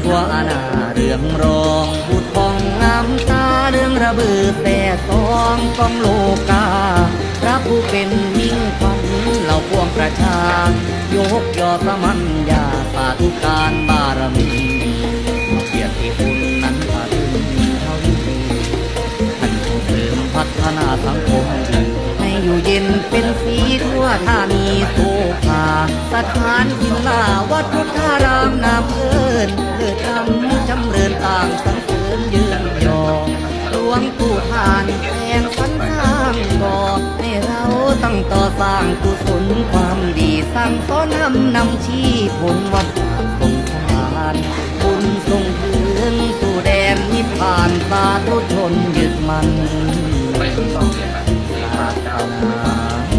ทั่วอาณาเรืองรองพูดพองงามตาเรื่องระเบิดแต่สองกองโลกาพระผู้เป็นมิ่งขวัญเหล่าพวงประชายกยอสมัญญาสาธุการบารมีเกียรติคุณนั้นพาถึงเท่านี้ท่านส่งเสริมพัฒนาสังคมให้อยู่เย็นเป็นสีทั่วธานีโสภาสถานกินลาวัดพุทธารามนามเอิญเลิศทำจำเริญต่างสรรเสริญยืนยอหลวงปู่ทานแทนสรรสร้างก่อให้เราตั้งต่อสร้างกุศลความดีสร้างสอนนำชี้ผลวัดสงสารบุญส่งถึงสู่แดนนิพพานสาธุชนยึดมันศาสนา